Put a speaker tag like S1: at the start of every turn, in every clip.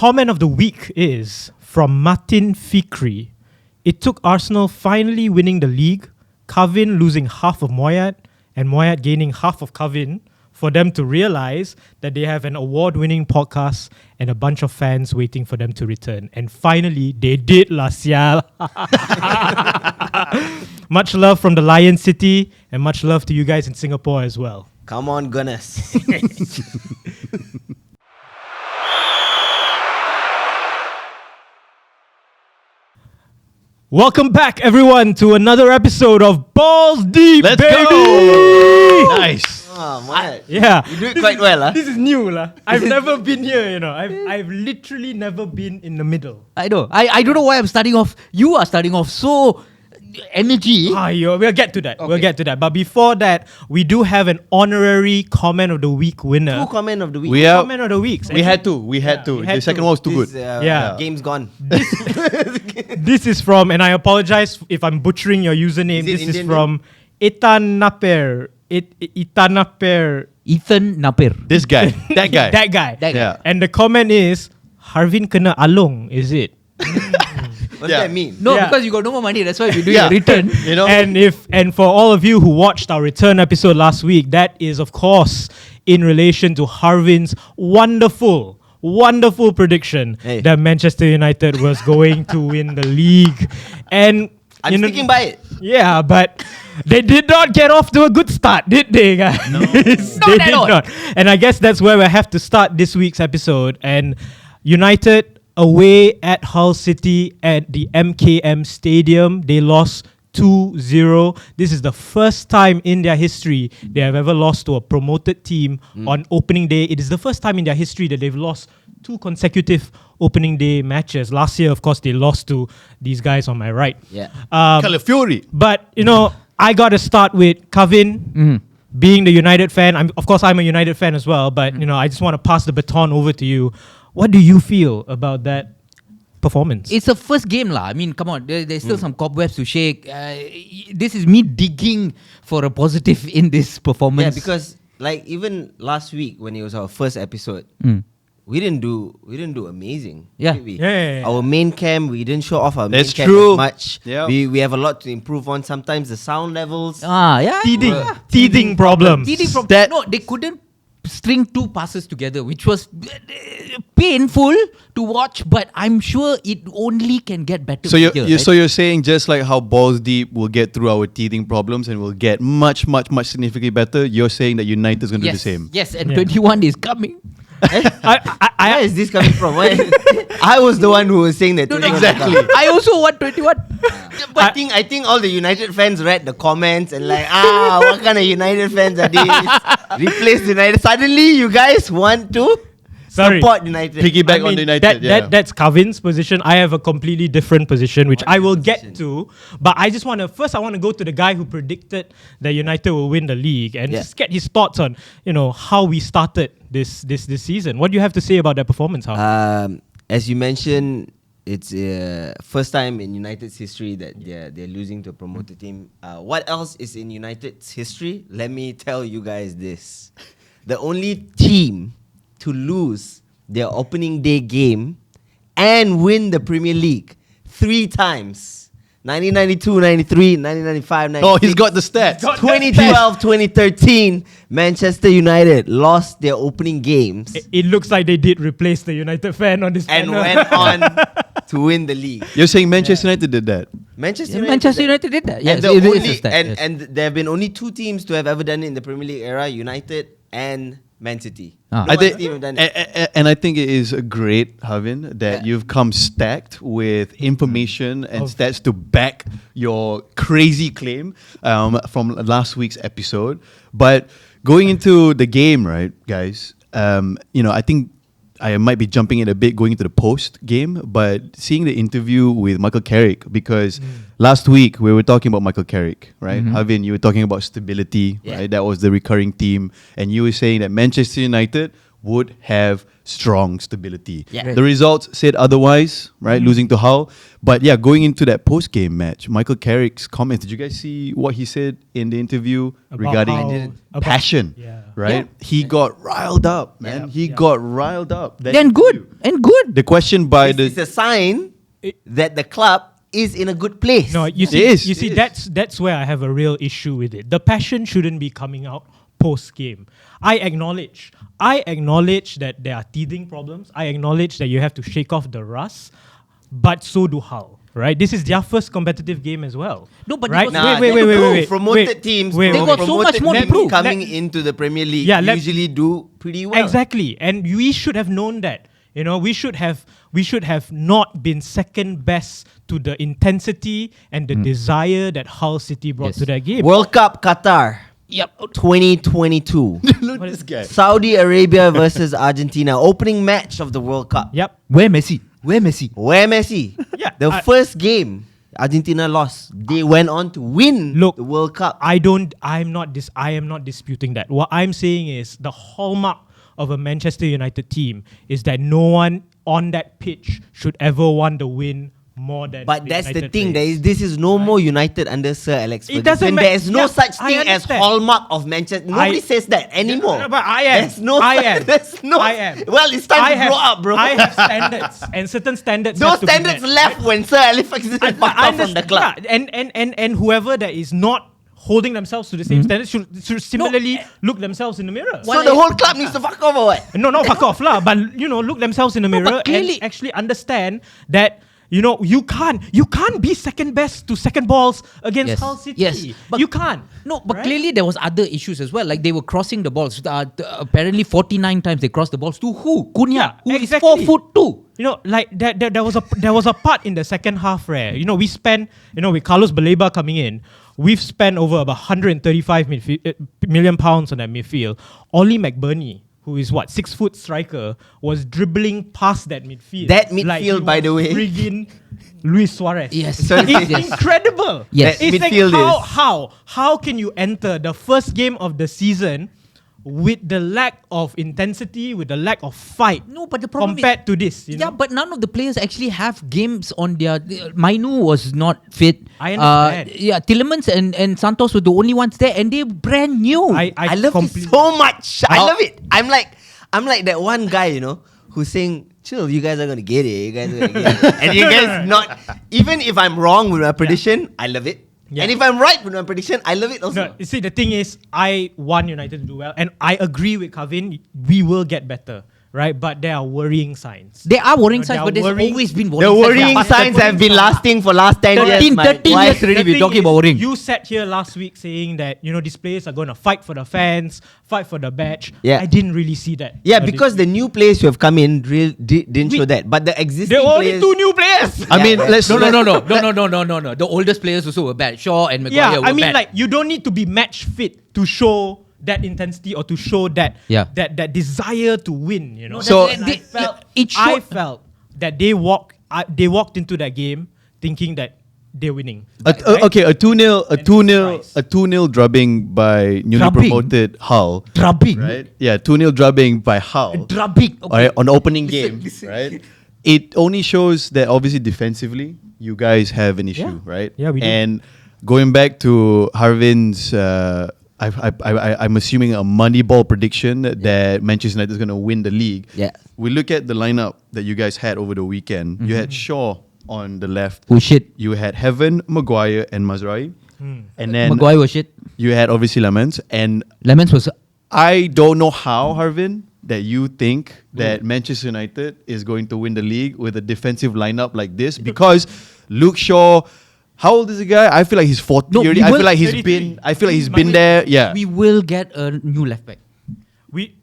S1: comment of the week is from Martin Fikri. It took Arsenal finally winning the league, Kevin losing half of Moyat, and Moyat gaining half of Kevin for them to realise that they have an award-winning podcast and a bunch of fans waiting for them to return. And finally, they did, lah sial. Much love from the Lion City and much love to you guys in Singapore as well.
S2: Come on, Gunners.
S1: Welcome back, everyone, to another episode of Balls Deep,
S3: Let's
S1: baby!
S3: go! Nice.
S2: Oh, man.
S1: Yeah.
S2: You do it quite well, huh?
S1: This is new, lah. I've never been here, you know. I've literally never been in the middle.
S4: I know. I don't know why I'm starting off. You are starting off so energy.
S1: We'll get to that.
S4: Okay.
S1: We'll get to that. But before that, we do have an honorary comment of the week winner.
S2: Two comment of the week.
S1: Comment of the week.
S3: We had to. We had to.
S1: we had
S3: The second
S1: to.
S3: one was too
S2: This,
S3: good.
S1: Yeah.
S2: Game's gone.
S1: This is from, and I apologize if I'm butchering your username.
S2: Is it
S1: This is
S2: Indian
S1: from Ethan Naper. Ethan Naper.
S4: Ethan Napier.
S3: This guy. That guy.
S1: That guy.
S4: That guy.
S3: Yeah.
S1: And the comment is, Harvin kena along, is it?
S2: What does that mean?
S4: No,
S1: Yeah.
S4: because you got no more money. That's why we do
S3: Yeah.
S4: a return.
S3: You know?
S1: And for all of you who watched our return episode last week, that is of course in relation to Harvin's wonderful prediction
S2: Hey.
S1: that Manchester United was going to win the league. And
S2: I'm sticking by it.
S1: Yeah, but they did not get off to a good start, did they, guys? No. They
S4: Not at
S1: did
S4: all.
S1: not. And I guess that's where we have to start this week's episode. And United away at Hull City at the MKM Stadium, they lost 2-0. This is the first time in their history they have ever lost to a promoted team on opening day. It is the first time in their history that they've lost 2 consecutive opening day matches. Last year, of course, they lost to these guys on my right.
S2: Yeah.
S3: Calafiori.
S1: But, you know, I got to start with Kevin, being the United fan. Of course, I'm a United fan as well, but, you know, I just want to pass the baton over to you. What do you feel about that performance?
S4: It's a first game lah. I mean, come on. There's still some cobwebs to shake. This is me digging for a positive in this performance.
S2: Yeah, because like even last week when it was our first episode, we didn't do amazing.
S4: Yeah.
S2: Did we?
S1: Yeah.
S2: Our main cam, we didn't show off our
S3: That's
S2: main
S3: true.
S2: cam as much.
S3: Yeah.
S2: We have a lot to improve on. Sometimes the sound levels.
S1: Teething problems.
S4: No, they couldn't string 2 passes together, which was painful to watch, but I'm sure it only can get better.
S3: So
S4: from here,
S3: you're saying just like how Balls Deep will get through our teething problems and will get much significantly better, you're saying that United is going to do the same.
S4: Yes, and 21 is coming.
S2: Where is this coming from? I was the one who was saying that.
S4: No,
S2: 21
S3: exactly.
S2: was coming.
S4: I also want 21.
S2: But I think all the United fans read the comments and like, what kind of United fans are these? Replace United. Suddenly, you guys want to support United.
S3: Piggyback on the United.
S1: That's Kevin's position. I have a completely different position, which I will get to. But I just want to go to the guy who predicted that United will win the league and just get his thoughts on, you know, how we started this season. What do you have to say about that performance, Harvey?
S2: As you mentioned, it's first time in United's history that they're losing to a promoted team. What else is in United's history? Let me tell you guys this. The only team to lose their opening day game and win the Premier League 3 times. 1992, 93, 1995, 96.
S3: Oh, he's got the stats.
S2: 2012, 2013, Manchester United lost their opening games
S1: It looks like they did replace the United fan on this
S2: and
S1: panel.
S2: went on to win the league.
S3: You're saying Manchester United did that?
S2: Manchester
S4: United did that. Yes,
S2: and,
S4: it is a stat, yes.
S2: and there have been only 2 teams to have ever done it in the Premier League era, United and Man City.
S4: Ah.
S2: No
S3: I
S2: other
S3: think,
S2: team have done it.
S3: and I think it is great, Harvin, that you've come stacked with information and stats to back your crazy claim from last week's episode. But going into the game, right, guys, I think I might be jumping in a bit going into the post game, but seeing the interview with Michael Carrick, because last week we were talking about Michael Carrick, right? Harvin, you were talking about stability, right? That was the recurring theme. And you were saying that Manchester United would have strong stability.
S2: Yeah.
S3: The results said otherwise, right? Losing to Hull. But yeah, going into that post-game match, Michael Carrick's comments, did you guys see what he said in the interview
S1: About
S3: regarding
S1: how- about-
S3: passion?
S1: yeah.
S3: right? He got riled up, man. He got riled up. That
S4: Then good.
S3: you.
S4: And good.
S3: The question by
S2: It's a sign that the club is in a good place.
S1: No, you see, that's where I have a real issue with it. The passion shouldn't be coming out post game. I acknowledge that there are teething problems. I acknowledge that you have to shake off the rust, but so do Hull. Right, this is their first competitive game as well.
S4: No, but
S1: right?
S2: wait. Promoted teams,
S4: They got so much more to prove.
S2: coming into the Premier League usually do pretty well.
S1: Exactly, and we should have known that. You know, we should have not been second best to the intensity and the desire that Hull City brought to that game.
S2: World Cup Qatar.
S4: Yep.
S2: 2022.
S3: Look at this guy.
S2: Saudi Arabia versus Argentina. Opening match of the World Cup.
S1: Yep.
S4: Where Messi?
S2: Where Messi?
S1: Yeah,
S2: The first game, Argentina lost. They went on to win the World Cup.
S1: I am not disputing that. What I'm saying is the hallmark of a Manchester United team is that no one on that pitch should ever want the win more than.
S2: But that's the
S1: United
S2: thing.
S1: players.
S2: This is no more United under Sir Alex Ferguson.
S1: It doesn't matter.
S2: There is no such
S1: I
S2: thing as
S1: understand.
S2: hallmark of Manchester. Nobody says that anymore.
S1: No, but I am.
S2: There's no.
S1: I am.
S2: There's no.
S1: I am.
S2: Well, it's time to grow up, bro.
S1: I have standards, and certain standards.
S2: Those
S1: have to be
S2: standards
S1: met.
S2: left when Sir Alex Ferguson fucked off from the club.
S1: Yeah, and whoever that is not holding themselves to the same standards should similarly look themselves in the mirror.
S2: So the whole club needs to fuck off or what?
S1: No, not fuck off lah. But look themselves in the mirror and
S4: clearly-
S1: actually understand that you can't be second best to second balls against Hull City.
S4: Yes, but
S1: you can't.
S4: No, but
S1: right?
S4: clearly there was other issues as well. Like they were crossing the balls. Apparently 49 times they crossed the balls to who? Cunha, who is 4'2".
S1: Like there was a part in the second half where we spent with Carlos Baleba coming in, we've spent over about 135 million pounds on that midfield. Ollie McBurney, who is 6 foot striker, was dribbling past that midfield.
S2: That
S1: like
S2: midfield,
S1: he
S2: by the
S1: was
S2: way.
S1: friggin' Luis Suarez.
S4: Yes.
S1: It's
S4: Yes.
S1: incredible.
S4: Yes.
S2: That
S1: It's like
S2: midfield
S1: how can you enter the first game of the season with the lack of intensity, with the lack of fight?
S4: No, but the problem
S1: compared to this,
S4: Yeah, but none of the players actually have games on their. Mainu was not fit.
S1: I understand.
S4: Tillemans and Santos were the only ones there, and they're brand new.
S2: I love it so much. I love it. I'm like that one guy, who's saying, chill, you guys are gonna get it. You guys are gonna get it. And you guys not. Even if I'm wrong with my prediction, I love it.
S1: Yeah.
S2: And if I'm right with my prediction, I love it also.
S1: No, you see, the thing is, I want United to do well, and I agree with Kavin. We will get better, right? But there are worrying signs.
S4: There are worrying
S1: No,
S4: signs,
S1: there
S4: but there's
S1: are worrying-
S4: always been
S2: The
S4: worrying
S2: worrying
S4: signs.
S2: signs have been lasting for last 10 years.
S4: 13
S2: mate.
S4: 13
S2: Why?
S4: years already
S1: The
S4: we're
S1: thing
S4: talking
S1: is,
S4: about worrying.
S1: You sat here last week saying that these players are going to fight for the fans, fight for the badge.
S2: Yeah.
S1: I didn't really see that.
S2: Yeah, because the new players who have come in didn't show that. But the existing
S1: there were only
S2: players,
S1: 2 new players.
S3: I mean, let's
S4: No. The oldest players also were bad. Shaw and Maguire
S1: Yeah,
S4: were
S1: I mean,
S4: bad.
S1: like you don't need to be match fit to show that intensity or to show that that desire to win.
S3: So-
S1: And
S4: They-
S1: I felt that they walked into that game thinking that they're winning.
S3: Okay, a 2-0
S1: surprise.
S3: a 2-0 drubbing by newly
S4: Drubbing?
S3: promoted Hull.
S4: Drubbing.
S3: Right? Yeah, 2-0 drubbing by Hull.
S4: Drubbing. Okay.
S3: Alright, on the opening game, right? It only shows that obviously defensively you guys have an issue,
S1: Yeah.
S3: right?
S1: Yeah, we do.
S3: And going back to Harvin's, I'm assuming a money ball prediction that Manchester United is going to win the league.
S2: Yeah.
S3: We look at the lineup that you guys had over the weekend. You had Shaw on the left.
S4: Oh shit.
S3: You had Heaven, Maguire, and Mazraoui. And then
S4: Maguire was shit.
S3: you had obviously Lemons. And
S4: Lemons was.
S3: I don't know how, Harvin, that you think that Manchester United is going to win the league with a defensive lineup like this, because Luke Shaw, how old is the guy? I feel like he's 40
S4: No,
S3: already.
S4: we
S3: I feel
S4: will-
S3: like he's
S1: 33.
S3: been there. Yeah.
S4: We will get a new left back.
S1: We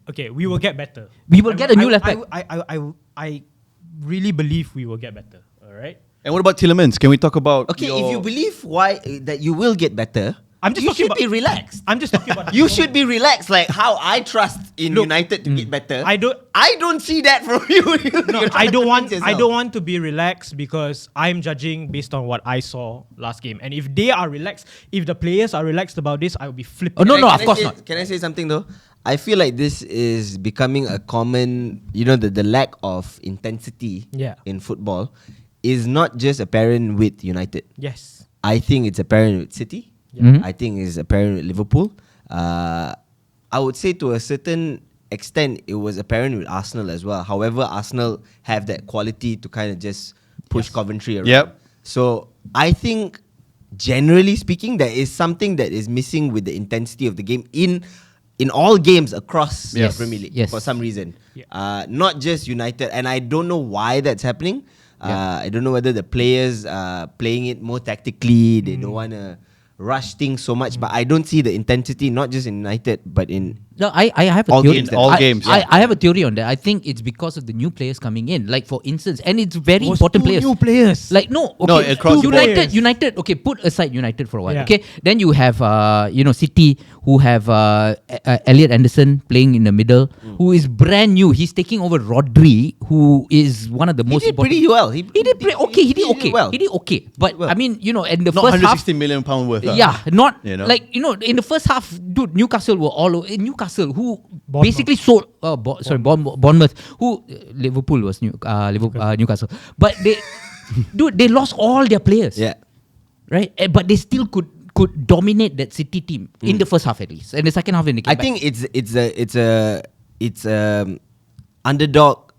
S1: will get better.
S4: We will get a new left back.
S1: I really believe we will get better. All right.
S3: And what about Tillemans? Can we talk about
S2: Okay, if you believe that you will get better,
S1: I'm just
S2: you
S1: talking
S2: should
S1: about-
S2: be relaxed.
S1: I'm just talking about.
S2: You should be relaxed, like how I trust in
S1: Look,
S2: United to get better.
S1: I
S2: don't see that from you.
S1: No,
S2: You're
S1: I
S2: trying to
S1: don't want.
S2: convince
S1: I
S2: yourself.
S1: don't want to be relaxed because I'm judging based on what I saw last game. And if they are relaxed, if the players are relaxed about this, I will be flipping.
S4: Oh, no,
S2: Can
S4: no,
S2: I
S4: of course
S2: say-
S4: not.
S2: Can I say something though? I feel like this is becoming a common, the lack of intensity
S1: Yeah.
S2: in football is not just apparent with United.
S1: Yes.
S2: I think it's apparent with City.
S4: Mhm.
S2: I think it's apparent with Liverpool. I would say to a certain extent, it was apparent with Arsenal as well. However, Arsenal have that quality to kind of just push Coventry around.
S3: Yep.
S2: So I think, generally speaking, there is something that is missing with the intensity of the game in all games across the
S4: Yes.
S2: Premier League
S4: Yes.
S2: for some reason.
S1: Yeah.
S2: Not just United, and I don't know why that's happening. I don't know whether the players are playing it more tactically. They don't want to rush things so much, but I don't see the intensity not just in United but in
S4: No, I have a
S2: All
S4: theory.
S2: games,
S3: all games, yeah.
S4: I have a theory on that. I think it's because of the new players coming in. Like for instance, and it's very
S1: Was
S4: important
S1: two
S4: players.
S1: new players.
S4: Like no, okay,
S3: No, across the board.
S4: United. Okay, put aside United for a while.
S1: Yeah.
S4: Okay, then you have City who have Elliot Anderson playing in the middle, who is brand new. He's taking over Rodri, who is one of the
S2: he
S4: most
S2: did
S4: important.
S2: pretty well. He
S4: He did okay. He did okay.
S2: well.
S4: He did okay. But
S2: well.
S4: I mean, in the
S3: Not
S4: first half,
S3: 160 million pound worth.
S4: yeah, not
S3: You know?
S4: like in the first half, dude. Newcastle were all over. Newcastle, who
S1: Bournemouth.
S4: basically sold. Bournemouth. Who Liverpool was Newcastle, but they lost all their players.
S2: Yeah.
S4: Right, but they still could dominate that City team in the first half at least, and the second half when they came
S2: I
S4: back.
S2: think it's underdog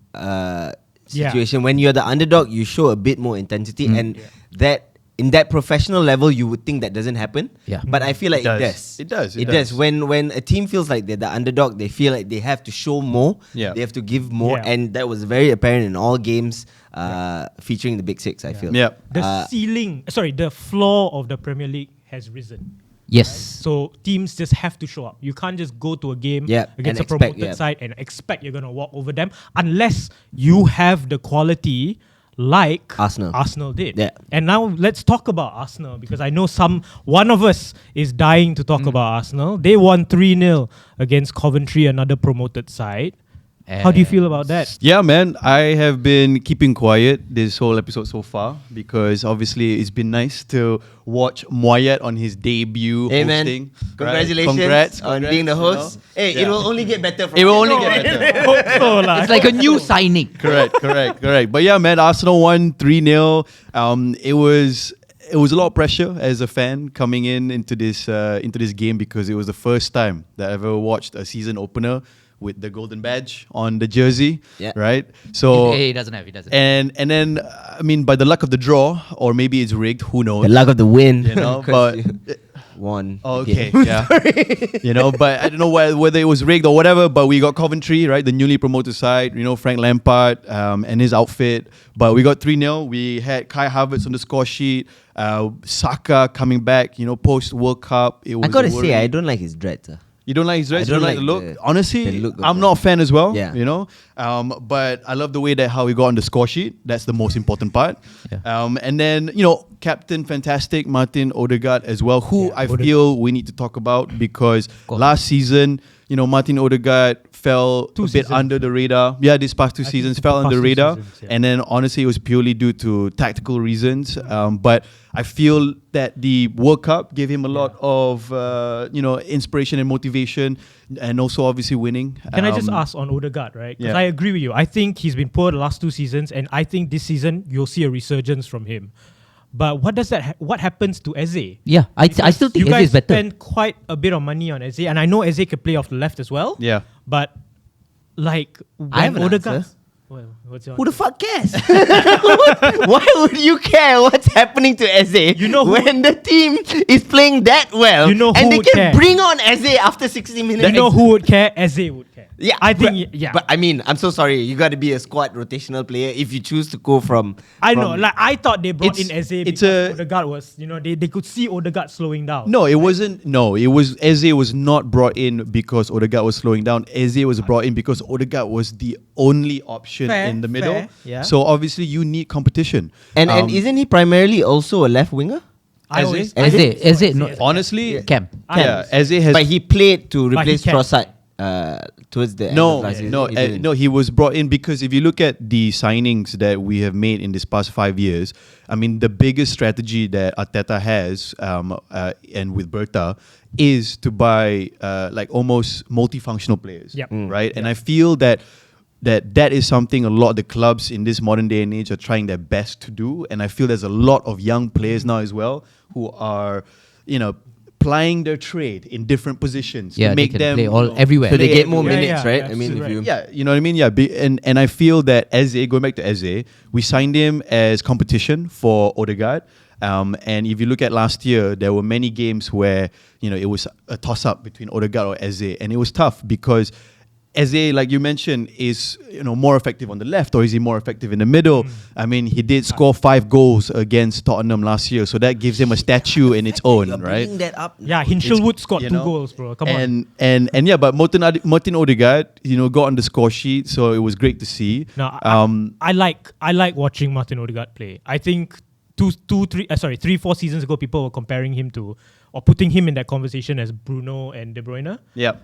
S2: situation. When you're the underdog, you show a bit more intensity, and that in that professional level, you would think that doesn't happen.
S4: Yeah.
S2: But I feel like
S3: It
S2: it
S3: does.
S2: does.
S3: It does, it
S2: It
S3: does.
S2: does. When a team feels like they're the underdog, they feel like they have to show more.
S3: Yeah.
S2: They have to give more,
S1: Yeah.
S2: and that was very apparent in all games featuring the Big Six. I feel.
S3: Yeah.
S1: The floor of the Premier League has risen.
S4: yes.
S1: So teams just have to show up. You can't just go to a game
S2: Yeah,
S1: against a
S2: and expect,
S1: promoted
S2: yeah.
S1: side and expect you're gonna walk over them unless you have the quality like
S2: Arsenal.
S1: did.
S2: Yeah.
S1: And now let's talk about Arsenal because I know one of us is dying to talk about Arsenal. They won 3-0 against Coventry, another promoted side. How do you feel about that?
S3: Yeah, man. I have been keeping quiet this whole episode so far because obviously it's been nice to watch Moyet on his debut
S2: Hey man,
S3: hosting.
S2: congratulations
S3: Congrats
S2: on being the
S3: you
S2: host.
S3: know.
S2: Hey,
S3: Yeah.
S2: it will only get better from
S3: It will
S2: here.
S3: only get better.
S1: So, like,
S4: It's like a new signing.
S3: correct. But yeah, man, Arsenal won 3-0. It was a lot of pressure as a fan coming into this game because it was the first time that I ever watched a season opener with the golden badge on the jersey.
S2: Yeah.
S3: Right. So
S4: He doesn't have.
S3: and then I mean by the luck of the draw, or maybe it's rigged, who knows?
S2: The luck of the win.
S3: You know,
S2: 'Cause
S3: but
S2: you won.
S3: Oh, okay,
S2: again.
S3: yeah. But I don't know whether it was rigged or whatever. But we got Coventry, right, the newly promoted side. Frank Lampard and his outfit. But we got 3-0. We had Kai Havertz on the score sheet. Saka coming back. Post World Cup. It was
S2: I gotta
S3: a
S2: say,
S3: worry.
S2: I don't like his dreads.
S3: You don't like his dress?
S2: I
S3: You
S2: don't
S3: don't like the
S2: like
S3: look?
S2: the-
S3: Honestly,
S2: the look of
S3: I'm
S2: it.
S3: not a fan as well.
S2: Yeah.
S3: But I love the way that how he got on the score sheet. That's the most important part.
S4: Yeah.
S3: And then, Captain Fantastic, Martin Odegaard as well, who I
S1: Odegaard.
S3: feel we need to talk about because
S4: course.
S3: last season, Martin Odegaard fell
S1: Two
S3: a bit
S1: seasons.
S3: under the radar. Yeah, these past two
S1: I think
S3: seasons
S1: the
S3: fell
S1: past
S3: under the
S1: two
S3: radar.
S1: seasons, yeah.
S3: And then honestly, it was purely due to tactical reasons. But I feel that the World Cup gave him a lot of, inspiration and motivation, and also obviously winning.
S1: Can I just ask on Odegaard, right? Because
S3: Yeah.
S1: I agree with you. I think he's been poor the last 2 seasons, and I think this season you'll see a resurgence from him. But what happens to Eze?
S4: Yeah, I still think
S1: you
S4: Eze
S1: guys
S4: is better.
S1: spend quite a bit of money on Eze, and I know Eze can play off the left as well.
S3: Yeah.
S1: But like
S2: I have
S1: when
S2: an
S1: Odegaard,
S2: answer.
S1: well, what's your
S2: Who the fuck cares? Why would you care what's happening to Eze
S1: You know who-
S2: when the team is playing that well
S1: You know
S2: and
S1: who
S2: they
S1: would
S2: can
S1: care?
S2: bring on Eze after 60 minutes?
S1: You know who would care? Eze would care.
S2: Yeah,
S1: I think
S2: but, But I mean, I'm so sorry. You got to be a squad rotational player if you choose to go from.
S1: I know.
S2: from-
S1: Like I thought they brought in
S3: It's-
S1: Eze
S3: it's
S1: because
S3: a-
S1: Odegaard was, they could see Odegaard slowing down.
S3: No, it wasn't. No, it was Eze was not brought in because Odegaard was slowing down. Eze was brought in because Odegaard was the only option
S1: Fair,
S3: in the middle.
S1: fair, yeah.
S3: So obviously you need competition.
S2: and isn't he primarily also a left winger?
S1: I
S3: Eze?
S1: always-
S4: Eze, no,
S3: honestly,
S4: Cam.
S3: yeah, Eze has
S2: But he played to
S1: But he
S2: replace
S1: can.
S2: Trossard towards the end
S3: no,
S2: of last season.
S3: no,
S2: He didn't.
S3: no. He was brought in because if you look at the signings that we have made in this past 5 years, I mean, the biggest strategy that Arteta has, and with Berta, is to buy like almost multifunctional players,
S1: Yep.
S3: right? And I feel that is something a lot of the clubs in this modern day and age are trying their best to do. And I feel there's a lot of young players now as well who are, plying their trade in different positions
S4: Yeah,
S3: to
S4: they
S3: make
S4: can
S3: them
S4: play all
S3: you know,
S4: everywhere.
S2: So they
S3: play
S2: get more
S3: everywhere.
S2: minutes,
S1: Yeah,
S2: right?
S1: yeah,
S2: I mean, if you
S3: Yeah, you know what I mean. Yeah, and I feel that Eze, going back to Eze, we signed him as competition for Odegaard. And if you look at last year, there were many games where it was a toss up between Odegaard or Eze, and it was tough because Eze, like you mentioned, is more effective on the left, or is he more effective in the middle? I mean, he did score 5 goals against Tottenham last year, so that gives him a statue in its own,
S2: You're
S3: right?
S2: bringing that up.
S1: Yeah, Hinshelwood scored
S3: you
S1: 2
S3: know,
S1: goals, bro. Come on.
S3: And yeah, but Martin Odegaard, got on the score sheet, so it was great to see.
S1: No, I like watching Martin Odegaard play. I think 3-4 seasons ago, people were comparing him to, or putting him in that conversation as Bruno and De Bruyne.
S3: Yeah.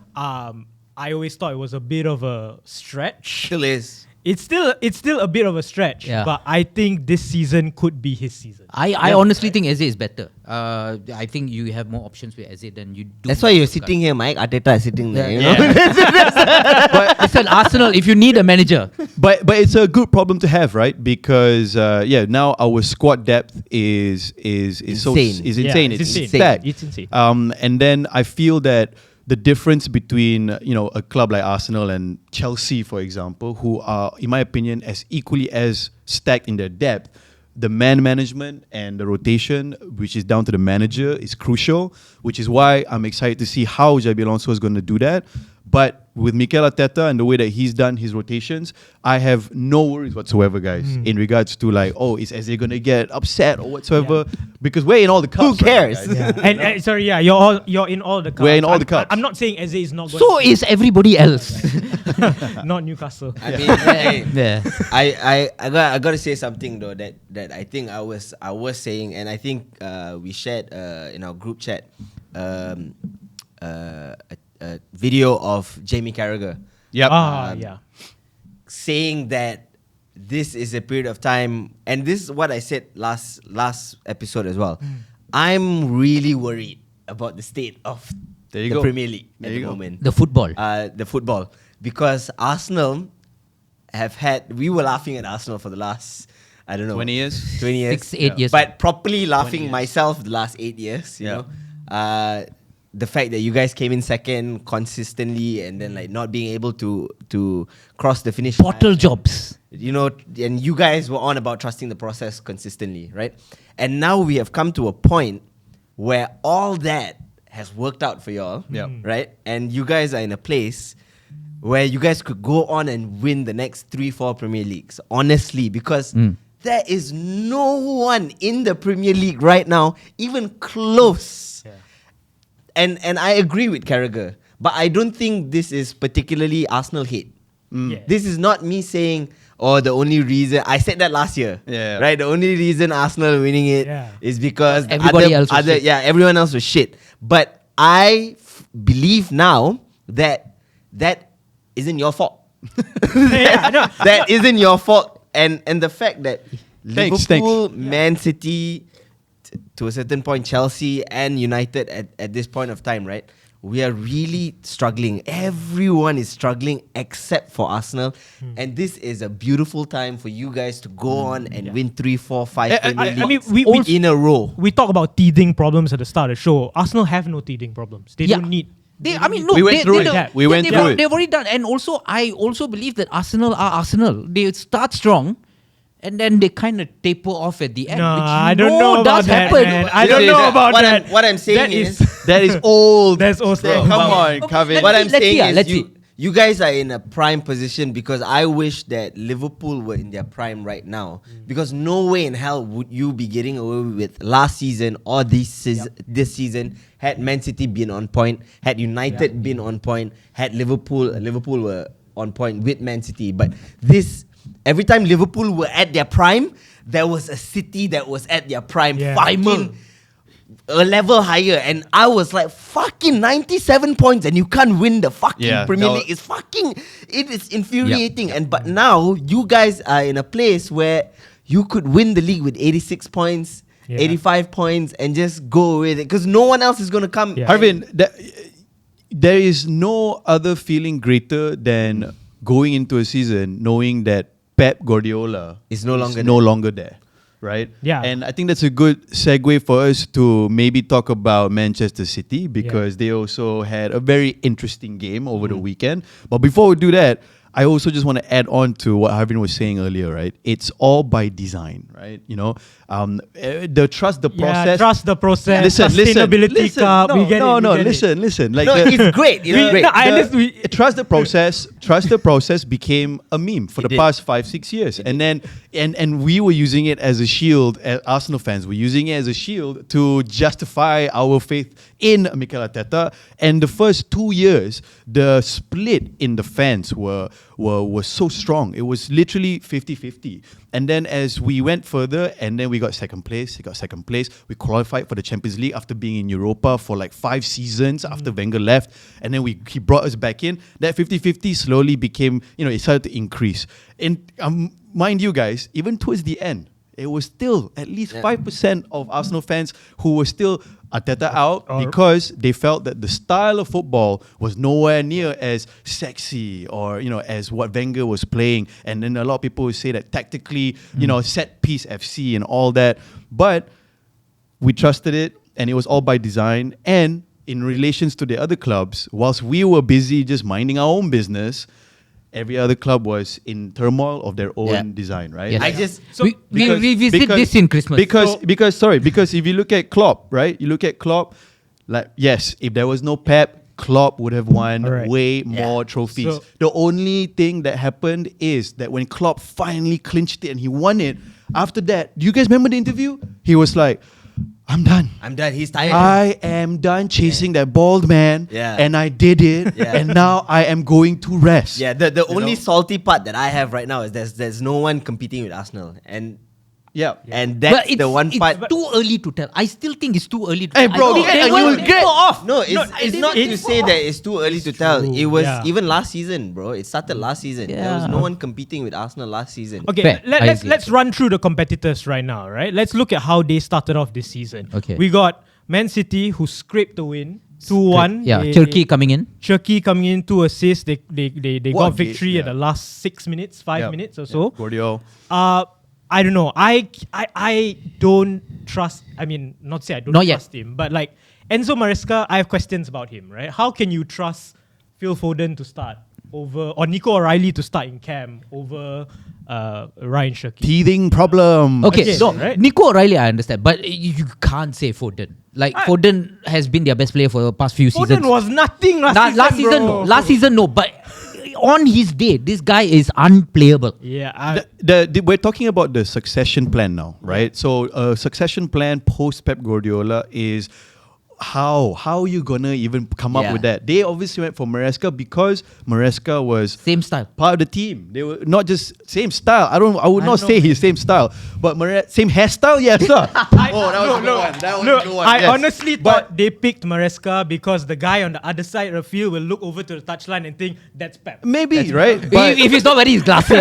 S1: I always thought it was a bit of a stretch.
S2: Still is.
S1: It's still a bit of a stretch,
S4: Yeah.
S1: but I think this season could be his season.
S4: I honestly think Eze is better. I think you have more options with Eze than you do.
S2: That's why you're sitting here, Mike. Arteta is sitting there.
S4: Yeah.
S2: You know?
S4: But listen, Arsenal, if you need a manager,
S3: But it's a good problem to have, right? Because now our squad depth is
S2: Insane.
S3: insane.
S1: Yeah,
S3: It's
S1: insane.
S3: stacked.
S1: It's insane.
S3: And then I feel that the difference between a club like Arsenal and Chelsea, for example, who are, in my opinion, as equally as stacked in their depth, the man management and the rotation, which is down to the manager, is crucial. Which is why I'm excited to see how Xabi Alonso is going to do that. But with Mikel Arteta and the way that he's done his rotations, I have no worries whatsoever, guys, in regards to is Eze going to get upset or whatsoever? Because we're in all the cups.
S2: Who cares?
S3: Right, guys?
S1: And sorry, you're in all the cups.
S3: We're in all the cups.
S1: I'm not saying Eze is not going.
S4: so is everybody else.
S1: not Newcastle.
S2: I mean, hey,
S4: Yeah.
S2: I gotta say something though that I think I was saying, and I think we shared in our group chat a video of Jamie Carragher
S3: Yep.
S1: Yeah.
S2: saying that this is a period of time, and this is what I said last episode as well. I'm really worried about the state of
S3: There you
S2: the
S3: go.
S2: Premier League
S3: There
S2: at
S3: you
S2: the
S3: go.
S2: moment.
S4: The football.
S2: The football, because Arsenal we were laughing at Arsenal for the last, I don't know,
S3: 20 years?
S2: 20 years.
S4: 6-8 years.
S2: But properly laughing
S3: years.
S2: myself the last 8 years, you
S3: Yeah.
S2: know. The fact that you guys came in second consistently and then not being able to cross the finish
S4: Bottle
S2: line.
S4: jobs.
S2: And you guys were on about trusting the process consistently, right? And now we have come to a point where all that has worked out for y'all,
S3: Yeah.
S2: right? And you guys are in a place where you guys could go on and win the next 3-4 Premier Leagues, honestly, because there is no one in the Premier League right now even close.
S1: Yeah.
S2: And I agree with Carragher, but I don't think this is particularly Arsenal hate.
S1: Yeah.
S2: This is not me saying, the only reason I said that last year,
S3: Yeah.
S2: right? The only reason Arsenal winning it is because
S4: Everybody else was shit.
S2: everyone else was shit. But I believe now that isn't your fault.
S1: Yeah, no.
S2: That isn't your fault, and the fact that
S3: Thanks,
S2: Liverpool, Man City, to a certain point, Chelsea and United at this point of time, right? We are really struggling. Everyone is struggling except for Arsenal. And this is a beautiful time for you guys to go on and win 3, 4, 5 Premier
S1: I mean,
S2: Leagues in a row.
S1: We talk about teething problems at the start of the show. Arsenal have no teething problems. They
S4: Yeah.
S1: don't need.
S4: We
S3: We went through it. We went through it.
S4: They've already done. And also, I also believe that Arsenal are Arsenal. They start strong, and then they kind of taper off at the end.
S1: No,
S4: which
S1: I don't know about
S4: does
S1: that,
S4: happen.
S1: man. I don't know about that.
S2: What I'm saying
S1: That
S2: is
S3: That is old.
S1: That's also.
S3: Come on,
S4: Okay,
S3: Kevin.
S2: what I'm
S4: let's
S2: saying
S4: see, let's
S2: is
S4: see.
S2: you guys are in a prime position, because I wish that Liverpool were in their prime right now. Because no way in hell would you be getting away with last season or this season had Man City been on point, had United been on point, had Liverpool were on point with Man City. But every time Liverpool were at their prime, there was a City that was at their prime,
S1: Yeah.
S2: fucking a level higher, and I was like, fucking 97 points and you can't win the fucking
S3: Yeah,
S2: Premier
S3: that
S2: League. It is infuriating. But now you guys are in a place where you could win the league with 86 points, 85 points, and just go with it, because no one else is going to come.
S1: Yeah.
S3: Arvin, there is no other feeling greater than going into a season knowing that Pep Guardiola
S2: Is no longer
S3: no longer there. right?
S1: Yeah.
S3: And I think that's a good segue for us to maybe talk about Manchester City because they also had a very interesting game over the weekend. But before we do that, I also just want to add on to what Harvin was saying earlier, right? It's all by design, right? You know, the trust the process.
S1: Yeah, trust the process.
S3: Listen,
S1: Sustainability cup.
S3: No,
S1: we get it, we get it.
S3: listen. Like
S2: No, it's great. It's great.
S1: No, I understand.
S3: Trust the process. Trust the process became a meme for
S2: It
S3: the
S2: did.
S3: past 5-6 years, and then and we were using it as a shield. As Arsenal fans were using it as a shield to justify our faith in Mikel Arteta. And the first 2 years, the split in the fans were so strong. It was literally 50-50. And then as we went further, and then we got second place. We qualified for the Champions League after being in Europa for like 5 seasons after Wenger left. And then he brought us back in. That 50-50 slowly became, it started to increase. And mind you guys, even towards the end, it was still at least 5% of Arsenal fans who were still Arteta out because they felt that the style of football was nowhere near as sexy or, as what Wenger was playing. And then a lot of people would say that tactically, set piece FC and all that. But we trusted it and it was all by design. And in relations to the other clubs, whilst we were busy just minding our own business, every other club was in turmoil of their own design, right?
S4: Yes.
S2: I just
S4: we revisit this in Christmas.
S3: Because if you look at Klopp, right? You look at Klopp, like yes, if there was no Pep, Klopp would have won way more trophies.
S1: So-
S3: The only thing that happened is that when Klopp finally clinched it and he won it, after that, do you guys remember the interview? He was like, I'm done.
S2: He's tired.
S3: I am done chasing that bald man,
S2: Yeah.
S3: and I did it,
S2: Yeah.
S3: and now I am going to rest.
S2: Yeah, the only salty part that I have right now is there's no one competing with Arsenal, and
S3: And
S2: that's the one part.
S4: It's too early to tell. I still think it's too early to
S3: Hey,
S4: tell.
S3: bro,
S4: I think
S3: get
S4: they
S3: a
S4: will
S3: new
S4: go off.
S2: No, it's not to say that it's too early to tell.
S1: true,
S2: It was
S1: yeah.
S2: even last season, bro. It started last season. There was
S4: Yeah.
S2: no one competing with Arsenal last season.
S1: Okay,
S4: Fair, I agree.
S1: let's run through the competitors right now, right? Let's look at how they started off this season.
S4: Okay.
S1: We got Man City who scraped the win 2-1.
S4: Yeah,
S1: They-
S4: Turkey coming in.
S1: Turkey coming in 2 assists. They
S3: What
S1: got victory at
S3: yeah.
S1: the last 6 minutes, 5 minutes or so.
S3: Guardiola.
S1: I don't know. I don't trust. I mean, not say I don't
S4: Not yet.
S1: trust him, but like Enzo Maresca, I have questions about him. Right? How can you trust Phil Foden to start over or Nico O'Reilly to start in camp over Ryan Shirky?
S3: Teething problem.
S4: Okay,
S1: Again,
S4: so
S1: right?
S4: Nico O'Reilly, I understand, but you can't say Foden. Like Foden has been their best player for the past few seasons.
S1: Foden was nothing last season.
S4: no.
S1: Bro.
S4: Last season, no. But on his day, this guy is unplayable.
S1: Yeah.
S3: We're talking about the succession plan now, right? So a succession plan post Pep Guardiola is how you gonna even come up
S2: Yeah.
S3: with that? They obviously went for Maresca because Maresca was
S4: Same style.
S3: part of the team. They were not just same style. I would not
S1: know,
S3: say his same style, but same hairstyle. Yes, sir. That was a good one. That was a good one.
S1: I
S3: yes.
S1: honestly thought they picked Maresca because the guy on the other side of the field will look over to the touchline and think that's Pep.
S3: Maybe right, but
S4: if he's not wearing his glasses,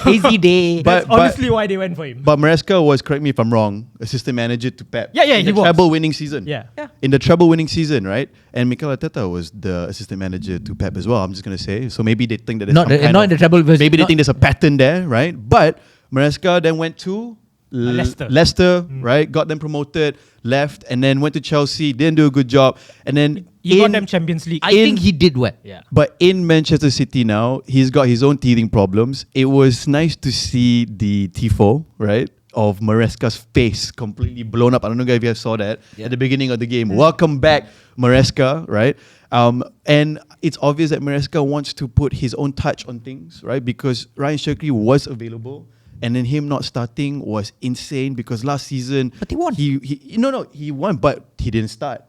S4: hazy day.
S3: But-
S1: That's honestly why they went for him.
S3: But Maresca was, correct me if I'm wrong, assistant manager to Pep.
S1: Yeah,
S3: in
S1: he
S3: the
S1: was.
S3: treble winning season.
S1: Yeah.
S3: In the treble winning season, right? And Mikel Arteta was the assistant manager to Pep as well. I'm just gonna say. So maybe they think that there's
S4: Not
S3: some
S4: the-
S3: kind
S4: not
S3: of,
S4: in the treble version,
S3: Maybe they
S4: not-
S3: think there's a pattern there, right? But Maresca then went to
S1: Leicester.
S3: right? Got them promoted, left, and then went to Chelsea. Didn't do a good job, and then
S1: He got them Champions League.
S4: I think he did well.
S1: yeah.
S3: But in Manchester City now, he's got his own teething problems. It was nice to see the tifo, right, of Maresca's face completely blown up. I don't know if you guys saw that at the beginning of the game. Welcome back, Maresca, right? And it's obvious that Maresca wants to put his own touch on things, right? Because Ryan Shirky was available. And then him not starting was insane because last season...
S4: But he won.
S3: He won, but he didn't start.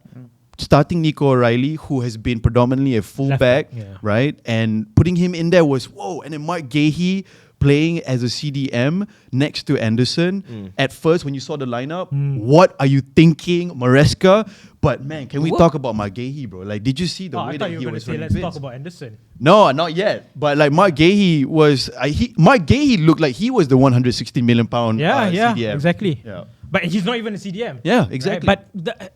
S3: Starting Nico O'Reilly, who has been predominantly a fullback,
S1: yeah.
S3: right? And putting him in there was, whoa. And then Mark Gahey playing as a CDM next to Anderson. At first, when you saw the lineup, what are you thinking, Maresca? But man, can we talk about Mark Gahey, bro? Like, did you see the
S1: I
S3: way
S1: thought
S3: that
S1: you
S3: he
S1: were going
S3: was
S1: to say,
S3: running
S1: let's
S3: bits?
S1: talk about Anderson.
S3: No, not yet. But like Mark Gahey was, Mark Gahey looked like he was the 160 million pound CDM.
S1: Exactly.
S3: Yeah.
S1: But he's not even a CDM.
S3: Yeah,
S1: right?
S3: exactly.
S1: But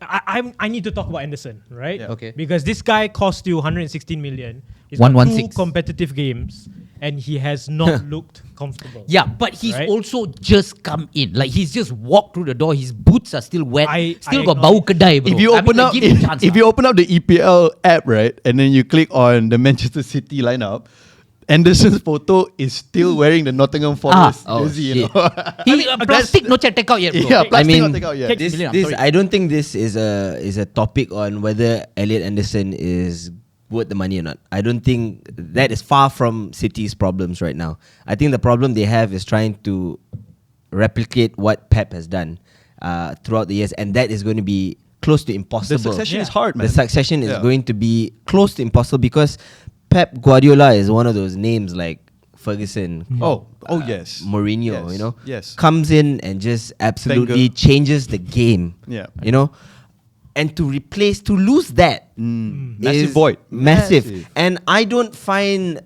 S1: I need to talk about Anderson, right?
S3: Yeah.
S4: Okay.
S1: Because this guy cost you 116 million. He's got
S4: 116.
S1: 2 competitive games. and he has not looked comfortable.
S4: Yeah, but he's
S1: Right?
S4: also just come in. Like he's just walked through the door. His boots are still wet. Still
S1: I
S4: got bau kedai, bro.
S3: If you open up,
S4: give him a chance,
S3: if you open up the EPL app, right, and then you click on the Manchester City lineup, Anderson's photo is still wearing the Nottingham Forest jersey. You
S2: shit.
S3: know?
S4: he plastic no check take out yet, bro.
S3: Yeah, plastic
S2: mean,
S3: not take out yet.
S1: Text million,
S2: This
S1: sorry.
S2: I don't think this is a topic on whether Elliot Anderson is worth the money or not. I don't think that is far from City's problems right now. I think the problem they have is trying to replicate what Pep has done throughout the years, and that is going to be close to impossible.
S3: The succession
S1: Yeah.
S3: is hard, man.
S2: The succession is
S3: Yeah.
S2: going to be close to impossible because Pep Guardiola is one of those names like Ferguson,
S3: Oh, yes.
S2: Mourinho,
S3: Yes,
S2: you know,
S3: yes.
S2: comes in and just absolutely
S3: Wenger.
S2: changes the game.
S3: Yeah.
S2: You know, and to lose that
S3: Massive
S2: is
S3: void.
S2: massive. And I don't find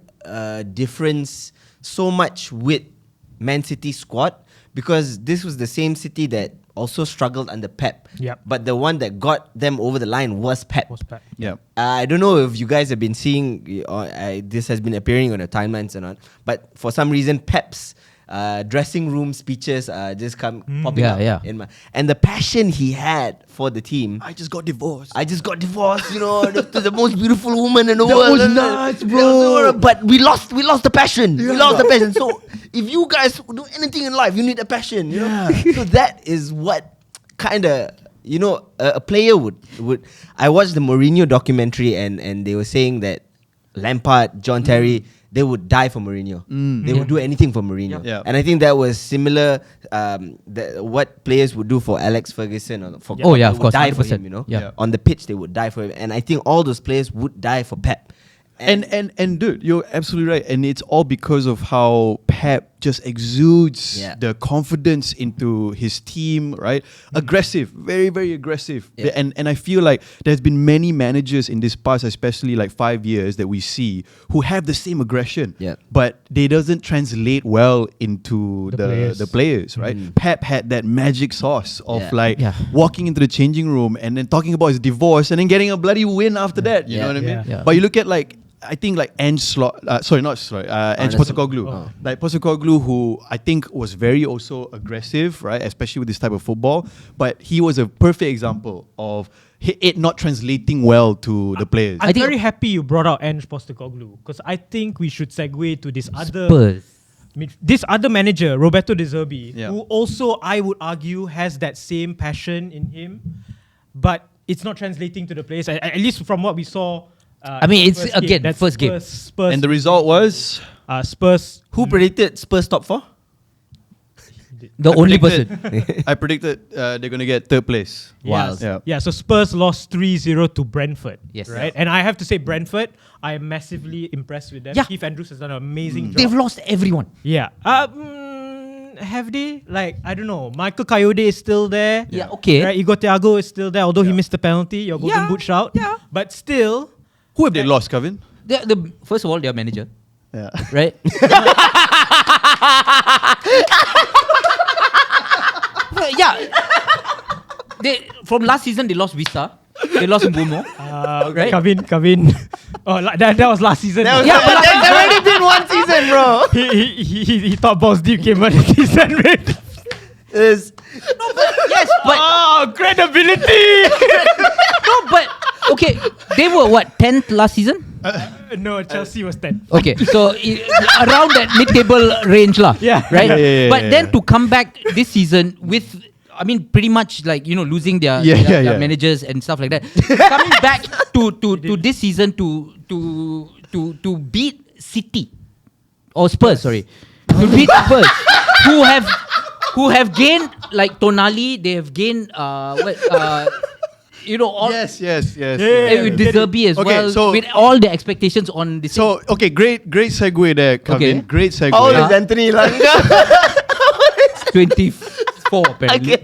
S2: difference so much with Man City squad because this was the same City that also struggled under Pep.
S1: Yep.
S2: But the one that got them over the line was Pep.
S3: Yeah.
S2: I don't know if you guys have been seeing, this has been appearing on the timelines or not, but for some reason, Pep's dressing room speeches just come popping
S4: Yeah,
S2: up.
S4: yeah.
S2: And the passion he had for the team.
S3: I just got divorced.
S2: I just got divorced, you know, to the most beautiful woman in the
S3: That
S2: world.
S3: was nuts, bro.
S2: But we lost the passion. We lost the passion. So if you guys do anything in life, you need a passion. You know? So that is what kind of, you know, a player would. I watched the Mourinho documentary and they were saying that Lampard, John Terry, they would die for Mourinho. They would do anything for Mourinho.
S3: Yeah.
S2: And I think that was similar what players would do for Alex Ferguson or for
S4: Oh, yeah,
S2: they
S4: of
S2: would
S4: course,
S2: die for
S4: 100%.
S2: him, you know.
S4: Yeah.
S2: On the pitch they would die for him. And I think all those players would die for Pep.
S3: And dude, you're absolutely right. And it's all because of how Pep just exudes the confidence into his team, right? Aggressive, very, very aggressive.
S2: Yeah.
S3: And I feel like there's been many managers in this past, especially like 5 years that we see, who have the same aggression.
S2: Yeah.
S3: But they doesn't translate well into the players, right? Pep had that magic sauce of walking into the changing room and then talking about his divorce and then getting a bloody win after that. You know what I mean?
S1: Yeah.
S3: But you look at I think Ange Postecoglou. Like Postecoglou, who I think was very also aggressive, right? Especially with this type of football. But he was a perfect example of it not translating well to the players.
S1: I'm very happy you brought out Ange Postecoglou because I think we should segue to this other manager, Roberto De Zerbi, who also I would argue has that same passion in him, but it's not translating to the players. At least from what we saw.
S4: First game.
S3: And the result was
S1: Spurs.
S2: Who predicted Spurs top 4?
S4: The only person.
S3: I predicted they're going to get third place.
S1: Yes.
S3: Yeah.
S1: Yeah, so Spurs lost 3-0 to Brentford.
S4: Yes.
S1: Right? And I have to say, Brentford, I am massively impressed with them.
S4: Yeah.
S1: Keith Andrews has done an amazing job.
S4: They've lost everyone.
S1: Yeah. Have they? Like, I don't know. Michael Coyote is still there.
S4: Yeah, okay.
S1: Right? Igor Thiago is still there, although he missed the penalty. Your golden boot shout.
S4: Yeah.
S1: But still...
S3: Who have they lost, Kevin?
S4: First of all, their manager.
S3: Yeah.
S4: Right? From last season, they lost Vista. They lost Mbumo. Right?
S1: Kevin. Oh, that was last season.
S2: There's already been one season, bro.
S1: He thought Balls Deep came out of season, right?
S4: Yes, but...
S1: Oh, credibility!
S4: No, but... Okay, they were what, 10th last season?
S1: No, Chelsea was 10.
S4: Okay, so around that mid-table range lah.
S1: Yeah.
S4: Right?
S3: Yeah,
S4: but then to come back this season with... I mean, pretty much like, you know, losing their managers and stuff like that. Coming back to this season to beat City or Spurs, sorry, to beat Spurs, who have gained like Tonali, they have gained you know all.
S3: Yes.
S4: With De Zerbi as well,
S3: so
S4: with all the expectations on this.
S3: So okay, great segue there, Kevin.
S4: Okay.
S3: Great segue.
S2: All is Anthony Langa.
S4: 24 apparently.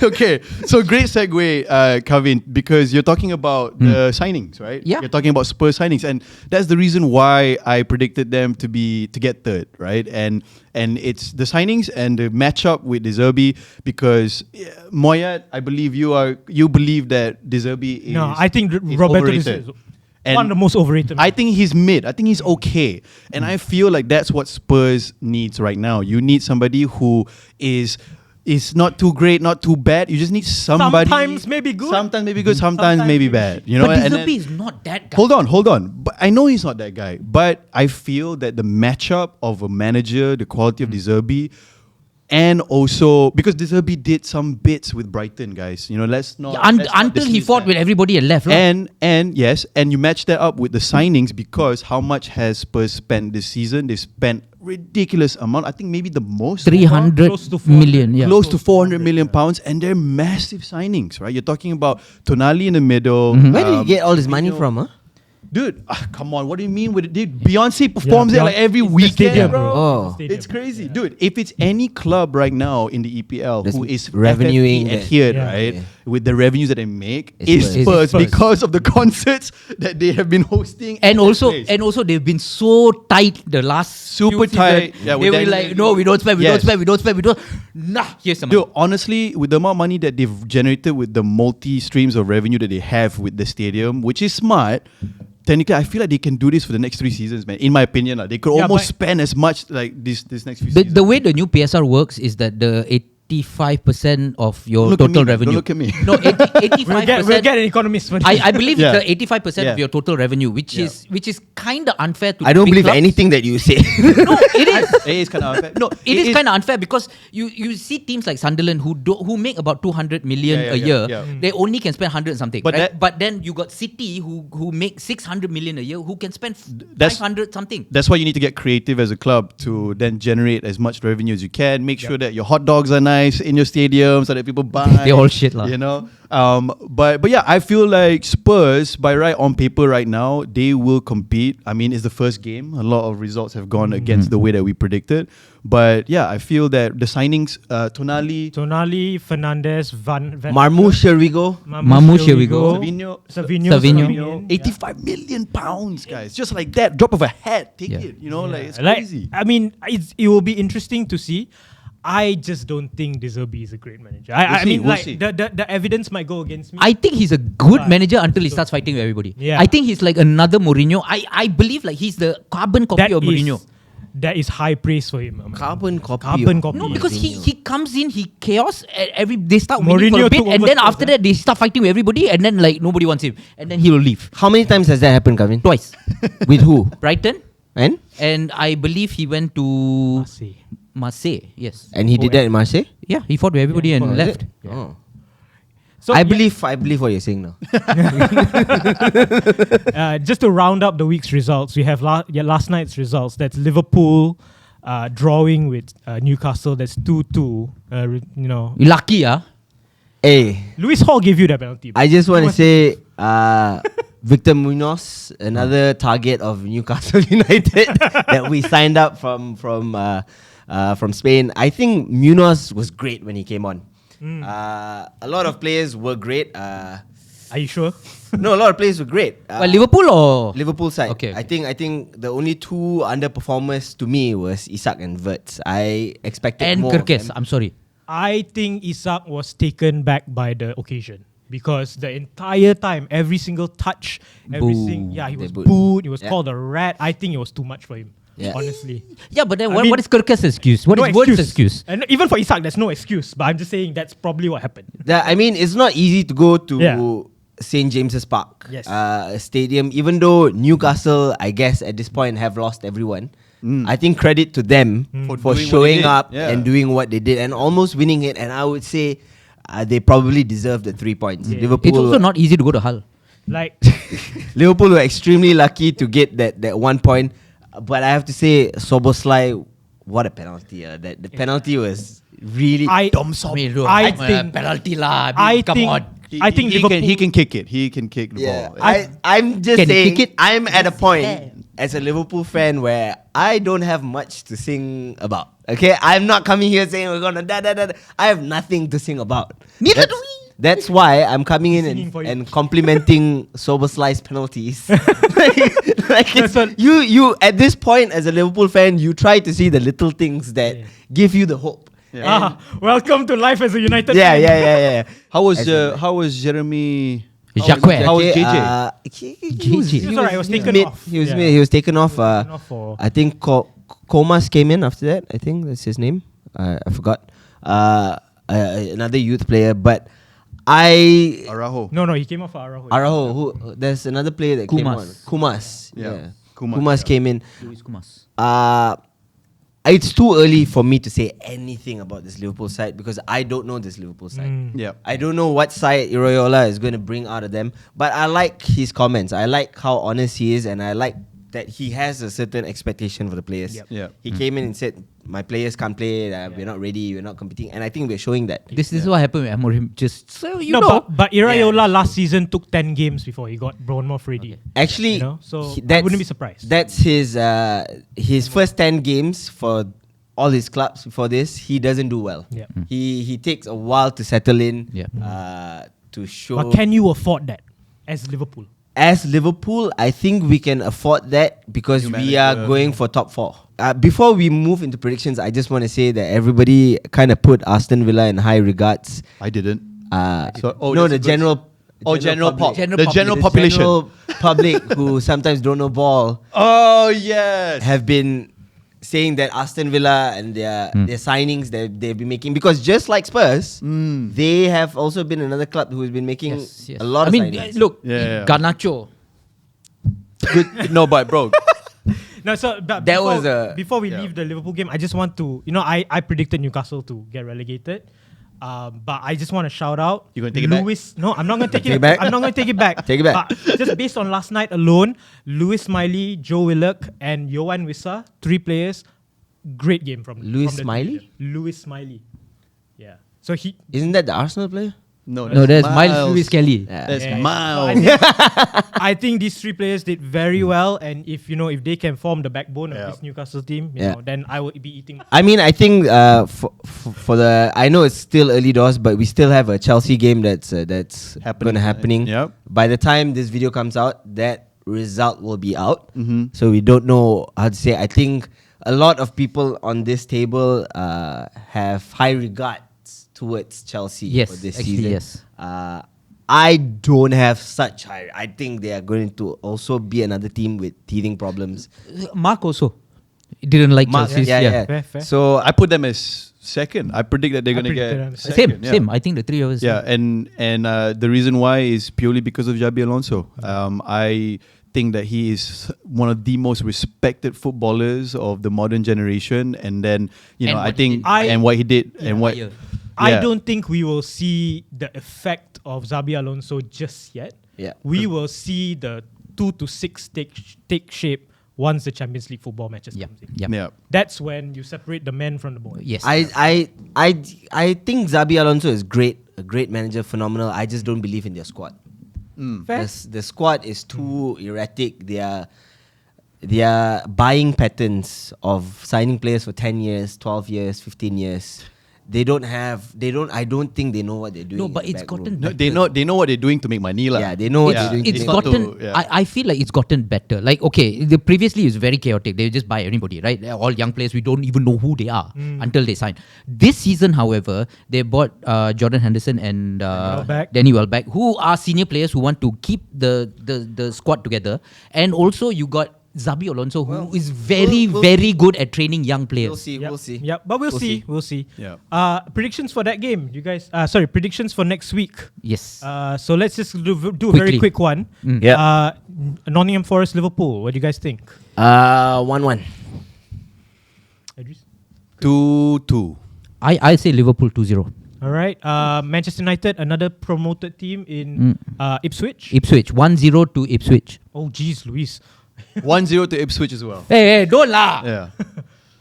S3: Okay, so great segue, Kevin, because you're talking about the signings, right?
S4: Yeah.
S3: You're talking about Spurs signings, and that's the reason why I predicted them to get third, right? And it's the signings and the matchup with De Zerbi, because Moyat, I believe you believe that De Zerbi is
S1: No, I think
S3: is
S1: Roberto
S3: overrated. And
S1: One of the most overrated.
S3: I think he's mid. I think he's okay. And I feel like that's what Spurs needs right now. You need somebody who is not too great, not too bad. You just need somebody.
S1: Sometimes maybe good.
S3: Sometimes maybe good. Sometimes maybe bad. You know.
S4: But
S3: and then-
S4: Dizobi is not that guy.
S3: Hold on. But I know he's not that guy. But I feel that the matchup of a manager, the quality of De Zerbi, and also because De Zerbi did some bits with Brighton, guys. You know, let's not
S4: Until he
S3: dismiss
S4: fought
S3: that.
S4: with everybody and left. Right?
S3: And yes, and you match that up with the signings because how much has Spurs spent this season? They've spent ridiculous amount. I think maybe the most
S4: 300
S1: Close to 400.
S4: million. Yeah.
S3: close to 400 million pounds, and they're massive signings, right? You're talking about Tonali in the middle.
S2: Where did you get all this money from, huh?
S3: Dude, come on, what do you mean with it? Dude, Beyonce performs there like every
S1: It's the
S3: weekend,
S1: stadium,
S3: bro.
S2: Oh.
S1: Stadium.
S3: It's crazy. Dude, if it's any club right now in the EPL
S2: That's
S3: who is
S2: revenuing
S3: FFP
S2: that-
S3: adhered,
S1: Yeah.
S3: right,
S2: Yeah.
S3: with the revenues that they make,
S2: It's
S3: is
S2: Spurs.
S3: Spurs
S4: Spurs.
S3: because of the concerts that they have been hosting.
S4: And
S3: in
S4: also,
S3: that place.
S4: and also, they've been so tight the last
S3: Super
S4: few
S3: tight.
S4: seasons.
S3: Yeah,
S4: They
S3: with
S4: were
S3: Daniel
S4: like,
S3: Levy.
S4: no, we don't spend, we
S3: Yes.
S4: don't spend, we don't spend, we don't. Nah, here's some.
S3: Dude, honestly, with the amount of money that they've generated with the multi streams of revenue that they have with the stadium, which is smart, technically, I feel like they can do this for the next 3 seasons, man. In my opinion, they could
S1: Yeah,
S3: almost
S1: but-
S3: spend as much like this next few
S4: The
S3: seasons.
S4: way the new PSR works is that the 85% of your
S3: Look at
S4: total
S3: me, man.
S4: revenue.
S3: Don't look at me.
S4: No, 85%.
S1: We'll get an economist for this.
S4: I believe
S3: Yeah.
S4: it's the 85% of
S3: Yeah.
S4: your total revenue, which
S3: Yeah.
S4: is kind of unfair to
S2: I don't
S4: big
S2: believe
S4: clubs.
S2: anything that you say.
S4: No, it is.
S3: It is kind of unfair. No,
S4: It is kind of unfair because you see teams like Sunderland who make about 200 million
S3: Yeah,
S4: a
S3: yeah,
S4: year.
S3: yeah.
S4: They only can spend 100 and something.
S3: But
S4: right?
S3: that-
S4: But then you got City who make 600 million a year who can spend
S3: That's-
S4: 500 something.
S3: That's why you need to get creative as a club to then generate as much revenue as you can. Make sure that your hot dogs are nice in your stadium so that people buy.
S4: They all shit lah.
S3: You know. But yeah, I feel like Spurs, by right on paper right now, they will compete. I mean, it's the first game. A lot of results have gone against the way that we predicted. But yeah, I feel that the signings,
S1: Tonali, Fernandez, Van
S2: Marmoush, here we go.
S4: Marmoush, here we go.
S1: Savinho.
S3: 85 million pounds, guys. Just like that, drop of a hat, take
S4: Yeah.
S3: it. You know, like it's
S1: Like,
S3: crazy.
S1: I mean, it will be interesting to see. I just don't think De Zerbi is a great manager. I
S3: see,
S1: mean,
S3: we'll
S1: like
S3: see.
S1: the evidence might go against me.
S4: I think he's a good
S1: But-
S4: manager until he starts fighting with everybody.
S1: Yeah.
S4: I think he's like another Mourinho. I believe like he's the carbon copy of Mourinho.
S1: That is high praise for him.
S2: Carbon copy.
S1: Carbon copy.
S4: No, because
S2: Mourinho.
S4: he comes in, he chaos. They start winning for
S1: Mourinho
S4: a bit,
S1: took
S4: and
S1: over
S4: then
S1: Spurs,
S4: after that they start fighting with everybody, and then like nobody wants him, and then he will leave
S2: How many times has that happened, Kevin?
S4: twice.
S2: With who?
S4: Brighton,
S2: And?
S4: and I believe he went to
S1: Marseille.
S4: Marseille. Yes.
S2: And he did that in Marseille?
S4: Yeah, he fought with everybody and
S2: Oh, is
S4: left.
S2: it? Oh.
S1: So
S2: I
S1: yeah,
S2: believe what you're saying now.
S1: just to round up the week's results, we have last night's results. That's Liverpool drawing with Newcastle. That's 2-2. You know,
S4: You lucky, ah.
S2: Hey,
S1: Luis Hall gave you that penalty.
S2: I just want to say, Victor Munoz, another target of Newcastle United that we signed up from Spain. I think Munoz was great when he came on. A lot of players were great.
S1: Are you sure?
S2: No, a lot of players were great.
S4: Well, Liverpool or
S2: Liverpool side.
S4: Okay, okay.
S2: I think the only two underperformers to me was Isak and Wirtz. I expected
S4: and
S2: more.
S4: Kirkes. I'm sorry.
S1: I think Isak was taken back by the occasion because the entire time, every single touch, he
S2: They
S1: was
S2: booed.
S1: booed. He was
S2: Yeah.
S1: called a rat. I think it was too much for him.
S2: Yeah.
S1: Honestly.
S4: Yeah, but then
S1: I
S4: what
S1: mean-
S4: is Kirkes' excuse? What
S1: No
S4: is Word's excuse?
S1: And even for Isak, there's no excuse. But I'm just saying that's probably what happened.
S2: I mean, it's not easy to go to
S1: Yeah.
S2: St. James's Park
S1: Yes.
S2: stadium, even though Newcastle, I guess, at this point have lost everyone. I think credit to them
S3: For
S2: for
S3: doing what they
S2: showing
S3: did.
S2: up
S3: Yeah.
S2: and doing what they did and almost winning it. And I would say they probably deserve the 3 points.
S1: Yeah.
S2: Liverpool,
S4: It's also not easy to go to Hull.
S1: Like,
S2: Liverpool were extremely lucky to get that 1 point. But I have to say, Soboslai, what a penalty. The penalty was really
S1: I think
S4: penalty lah.
S1: I
S4: Come
S1: think
S4: on.
S1: I think Liverpool
S3: he can kick it. He can kick the
S2: Yeah,
S3: ball.
S2: I'm just
S4: Can he
S2: saying,
S4: kick it?
S2: I'm at a point as a Liverpool fan where I don't have much to sing about. Okay, I'm not coming here saying we're gonna da da da. I have nothing to sing about.
S4: Neither
S2: That's-
S4: do we.
S2: That's why I'm coming in
S1: Singing for you.
S2: and complimenting Soberslai's penalties. like
S1: That's what-
S2: you at this point as a Liverpool fan, you try to see the little things that give you the hope.
S1: welcome to life as a United
S2: Yeah,
S1: fan.
S2: yeah, yeah, yeah.
S3: How was
S2: As in-
S3: Jeremy?
S4: Jacques.
S3: How was JJ?
S1: He was alright, he was taken
S2: mid.
S1: off.
S2: He was
S1: Yeah.
S2: mid. He was taken off.
S1: Taken off for-
S2: I think Comas came in after that. I think that's his name. I forgot. Another youth player, but
S3: Araujo.
S1: No, he came off for Araujo.
S2: Araujo. Who? There's another player that came on.
S4: Kumas.
S2: Kumas.
S3: Yeah.
S2: Kumas came in.
S4: Luis Kumas.
S2: It's too early for me to say anything about this Liverpool side because I don't know this Liverpool side.
S3: Yeah.
S2: I don't know what side Iraola is going to bring out of them, but I like his comments. I like how honest he is, and I like that he has a certain expectation for the players.
S1: Yep.
S3: Yeah.
S2: He came in and said, "My players can't play. We're not ready. We're not competing," and I think we're showing that.
S4: This is what happened with Amorim. Just so you
S1: no,
S4: know.
S1: but Iraola last season took 10 games before he got Bournemouth ready.
S2: Actually,
S1: You know, so I
S2: that's-
S1: wouldn't be surprised.
S2: That's his first 10 games for all his clubs before this. He doesn't do well.
S1: Yeah.
S2: He takes a while to settle in.
S4: Yeah.
S2: To show.
S1: But can you afford that as Liverpool?
S2: As Liverpool, I think we can afford that because
S3: New
S2: we are
S3: manager.
S2: going for top 4. Before we move into predictions, I just want to say that everybody kind of put Aston Villa in high regards.
S3: I didn't.
S2: No,
S3: that's
S2: the
S3: a good-
S2: general.
S3: general
S2: public.
S3: pop.
S4: General
S3: The
S4: public.
S3: general
S2: The
S3: population.
S2: general public who sometimes don't know ball
S3: Oh yes.
S2: have been saying that Aston Villa and their signings that they've been making, because just like Spurs, they have also been another club who's been making
S4: Yes, yes.
S2: a lot
S4: I
S2: of
S4: mean,
S2: signings.
S4: look,
S3: Yeah.
S4: Garnacho.
S3: Good. No, but bro.
S1: No, so but
S2: That
S1: before,
S2: was a-
S1: before we
S3: Yeah.
S1: leave the Liverpool game, I just want to, I predicted Newcastle to get relegated. But I just want to shout out.
S3: You gonna take it back?
S1: Lewis? No, I'm not going to take
S2: Take
S1: it
S2: it back?
S1: I'm not going to take it back.
S2: Take it back.
S1: But just based on last night alone, Lewis Smiley, Joe Willock, and Yohan Wissa, 3 players. Great game from
S2: Lewis
S1: from the
S2: Smiley?
S1: division. Lewis Smiley. Yeah. So he.
S2: Isn't that the Arsenal player?
S3: No,
S4: No, there's Miles Lewis Kelly.
S2: Yeah.
S3: That's
S1: Yeah.
S3: Miles.
S1: So I think these 3 players did very well, and if they can form the backbone of
S3: Yeah.
S1: this Newcastle team,
S2: Yeah.
S1: then I would be eating.
S2: I mean, I think for the, I know it's still early doors, but we still have a Chelsea game that's happening.
S3: Yep.
S2: By the time this video comes out, that result will be out.
S3: Mhm.
S2: So we don't know how to say. I think a lot of people on this table have high regards towards Chelsea
S4: Yes,
S2: for this
S4: actually,
S2: season.
S4: yes.
S2: I don't have such high. I think they are going to also be another team with teething problems.
S4: Mark also didn't like Chelsea's.
S2: yeah.
S1: Fair.
S2: So
S3: I put them as second. I predict that they're
S1: I
S3: going to
S1: predicted
S3: get
S1: them
S3: second.
S4: Same. I think the 3 of us.
S3: Yeah, and the reason why is purely because of Xabi Alonso. I think that he is one of the most respected footballers of the modern generation, and then
S4: And
S3: I
S4: what he
S3: think
S1: did.
S3: and what he did and what.
S4: Yeah.
S1: I
S3: Yeah.
S1: don't think we will see the effect of Xabi Alonso just yet.
S2: Yeah.
S1: We will see the 2 to 6 take shape once the Champions League football matches
S4: Yeah.
S1: comes in.
S4: Yeah.
S3: Yeah.
S1: That's when you separate the men from the boys.
S4: Yes.
S2: I think Xabi Alonso is great, a great manager, phenomenal. I just don't believe in their squad.
S1: Fair.
S2: The squad is too erratic. Their buying patterns of signing players for 10 years, 12 years, 15 years. I don't think they know what they're doing.
S4: No,
S2: in
S4: but
S2: the
S4: it's
S2: back room.
S4: gotten
S3: No, they know what they're doing to make money, lah.
S2: Yeah, they know what
S3: Yeah.
S2: they're doing.
S4: It's
S3: It's not
S4: gotten.
S3: to- yeah.
S4: I feel like it's gotten better. Like previously it was very chaotic. They just buy anybody, right? They're all young players. We don't even know who they are until they sign. This season, however, they bought Jordan Henderson and Danny Welbeck, who are senior players who want to keep the squad together. And also you got Xabi Alonso, who is very
S2: we'll
S4: good at training young players.
S2: We'll see.
S1: Yep.
S2: We'll see.
S1: Yep, but we'll
S2: We'll
S1: see.
S2: see.
S1: We'll see.
S3: Yeah.
S1: Predictions for that game, you guys. Predictions for next week.
S4: Yes.
S1: So let's just do a
S4: Quickly.
S1: very quick one.
S2: Yeah.
S1: Nottingham Forest, Liverpool. What do you guys think?
S2: 1-1.
S1: Idris?
S3: 2-2.
S4: I say Liverpool 2-0.
S1: All right. Manchester United, another promoted team in Ipswich.
S4: Ipswich 1-0 to Ipswich.
S1: Oh, geez, Luis.
S3: 1-0 to Ipswich as well.
S4: Hey, don't laugh.
S3: Yeah.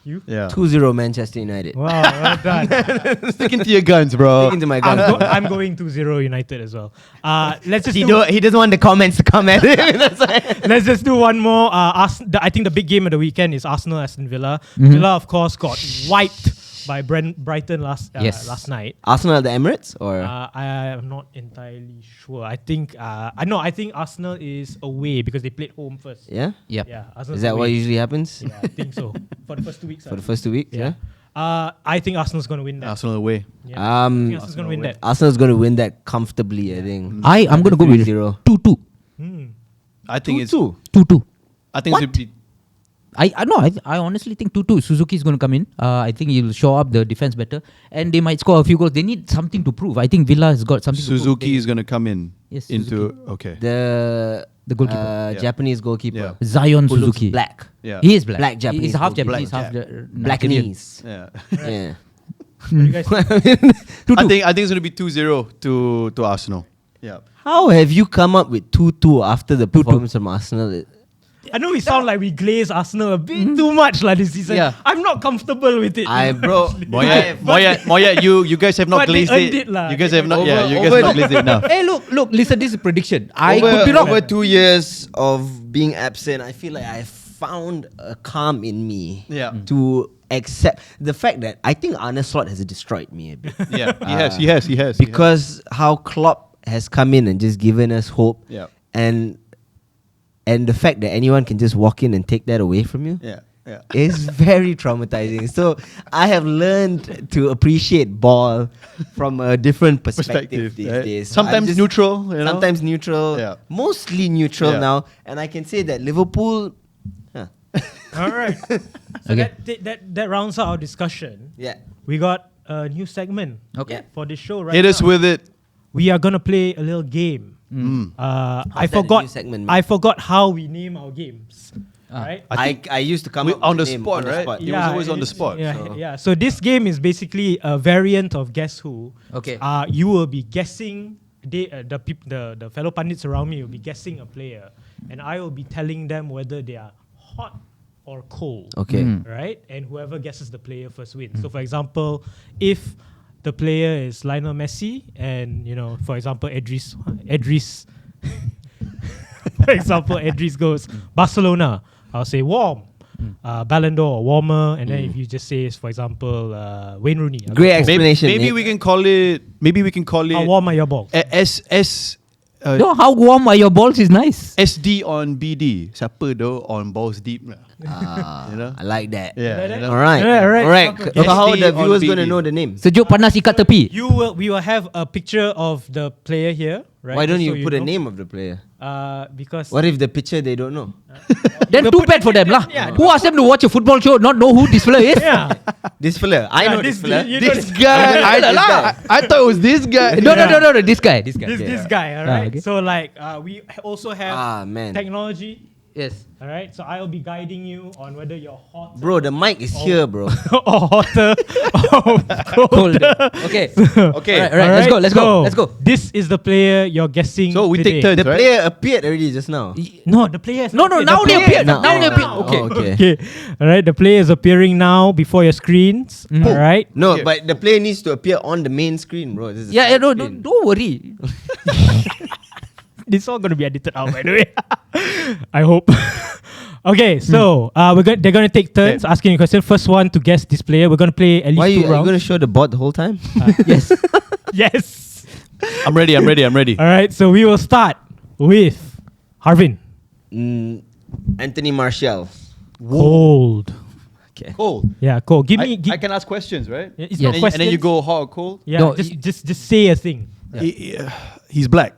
S1: You?
S3: Yeah.
S2: 2-0 Manchester United.
S1: Wow, well done.
S3: Sticking to your guns, bro.
S2: Sticking to my
S1: I'm,
S2: gun.
S1: I'm going 2-0 United as well. Let's just
S2: He
S1: do,
S2: doesn't want the comments to come at him. That's why.
S1: let's just do one more. I think the big game of the weekend is Arsenal Aston Villa. Villa, of course, got wiped by Brighton last night.
S2: Arsenal at the Emirates or
S1: I am not entirely sure. I think I think Arsenal is away because they played home first.
S2: yeah?
S4: Yep.
S1: Yeah, Arsenal's
S2: Is that
S1: away.
S2: what usually happens
S1: Yeah, I think so. For the first 2 weeks.
S2: for the first 2 weeks? Yeah.
S1: I think Arsenal's going to win that.
S3: Arsenal away.
S1: Yeah. I think Arsenal's going to win that.
S2: Arsenal's going to win that comfortably, I think.
S4: I'm going to go with
S2: 3-0.
S4: 2-2.
S3: I think it's
S2: 2-2.
S4: 2-2.
S3: I think it's be
S4: I honestly think 2-2. Suzuki is going to come in. I think he'll show up the defense better, and they might score a few goals. They need something to prove. I think Villa has got something to prove.
S3: Suzuki is going to come in
S4: Yes,
S3: into
S4: Suzuki.
S3: okay.
S2: The
S4: goalkeeper.
S2: Japanese goalkeeper.
S3: Yeah.
S4: Zion
S2: Who looks
S4: Suzuki.
S2: black.
S3: Yeah.
S4: He is black.
S2: Black Japanese
S4: He's half
S2: goalkeeper.
S4: Japanese, half
S2: Black
S4: Nigerian.
S2: knees.
S3: Yeah.
S2: Yeah.
S1: What do you guys think?
S3: I think it's going to be 2-0 to Arsenal. Yeah.
S2: How have you come up with 2-2 after the performance from Arsenal?
S1: I know we sound like we glaze Arsenal a bit too much like this season.
S4: Yeah.
S1: I'm not comfortable with it.
S3: Moya, you guys have not
S1: But they
S3: glazed
S1: earned
S3: it.
S1: it lah.
S3: You guys have not.
S2: Over-
S3: Yeah, you guys
S2: over-
S3: have not glazed it now.
S4: Hey, look, listen, this is a prediction. I
S2: over,
S4: could be wrong.
S2: over 2 years of being absent, I feel like I found a calm in me
S3: Yeah.
S2: to accept the fact that I think Arne Slot has destroyed me a bit.
S3: Yeah, he has.
S2: Because how Klopp has come in and just given us hope.
S3: Yeah.
S2: And the fact that anyone can just walk in and take that away from you
S3: Yeah.
S2: is very traumatizing. So I have learned to appreciate ball from a different perspective these
S3: right?
S2: days.
S3: Sometimes
S2: I'm just-
S3: neutral, you know?
S2: Sometimes neutral.
S3: Yeah.
S2: Mostly neutral
S3: Yeah.
S2: now. And I can say that Liverpool.
S1: All right. So
S4: Okay.
S1: that rounds out our discussion.
S2: Yeah.
S1: We got a new segment
S4: Okay.
S1: for this show right
S3: Hit us
S1: now.
S3: with it.
S1: We are gonna play a little game. I
S2: that a
S1: forgot.
S2: new segment,
S1: I forgot how we name our games.
S4: Ah.
S1: Right.
S2: I used to come
S3: We-
S2: up
S3: on
S2: with
S3: the
S2: name
S3: spot, right? It was always on the spot,
S1: Yeah,
S2: so.
S1: yeah. So this game is basically a variant of Guess Who.
S4: Okay.
S1: You will be guessing. The fellow pundits around me will be guessing a player, and I will be telling them whether they are hot or cold.
S2: Okay.
S1: Right? And whoever guesses the player first wins. So for example, if the player is Lionel Messi and, for example, Edris for example, Edris goes Barcelona, I'll say warm. Ballon d'Or, warmer, and then if you just say, for example, Wayne Rooney. I'll
S2: Great
S1: go,
S2: explanation.
S3: Maybe we can call it.
S1: how warm are your balls?
S4: No, how warm are your balls is nice.
S3: SD on BD. Siapa though on balls deep? You know?
S2: I like that.
S3: Yeah. you know?
S2: All right.
S1: Yeah, right.
S2: All right.
S1: Okay.
S2: So how are the
S3: SD on
S2: viewers going to
S3: BD.
S2: know the name?
S4: Sejuk panas ikat tepi.
S1: We will have a picture of the player here, right?
S2: Why don't
S1: Just
S2: you
S1: so
S2: put a
S1: know.
S2: name of the player?
S1: Because
S2: What if the picture they don't know?
S4: Then too bad for them lah.
S1: Yeah.
S4: Who asked them to watch a football show, not know who this fella is?
S1: yeah,
S2: This fella. I know this fella.
S1: you
S3: This
S1: know-
S3: guy.
S2: This guy.
S3: I thought it was this guy.
S4: No, this guy.
S1: this
S2: Yeah.
S1: guy, all right.
S4: okay.
S1: So we also have
S2: Man.
S1: technology,
S4: Yes.
S1: all right. So I'll be guiding you on whether you're hot
S2: Bro, the mic is here, bro.
S1: or hotter or colder.
S4: Okay.
S3: Okay.
S4: All right, let's go.
S1: This is the player you're guessing.
S3: So we
S1: today.
S3: take turns,
S2: The
S3: right?
S2: player appeared already just now.
S1: No, the player.
S4: No, now they appear. Now they appear. Okay.
S1: Okay. All right. The player is appearing now before your screens. All right.
S2: No,
S3: Okay.
S2: but the player needs to appear on the main screen, bro. This is
S4: Yeah,
S2: side
S4: no,
S2: screen.
S4: don't worry.
S1: This is all gonna be edited out, by the way. I hope. Okay, so they're gonna take turns asking a question. First one to guess this player. We're gonna play at least
S2: Why are
S1: 2
S2: you
S1: rounds.
S2: going to show the bot the whole time?
S4: Yes.
S1: Yes.
S3: I'm ready.
S1: All right. So we will start with Harvin.
S2: Anthony Martial.
S1: Cold.
S2: Okay.
S3: Cold.
S1: Yeah, cold. Give me.
S3: I can ask questions, right?
S1: It's
S4: Yes.
S1: not
S3: And then you
S1: questions.
S3: go hot or cold.
S1: Yeah.
S4: No,
S1: just say a thing.
S3: He's black.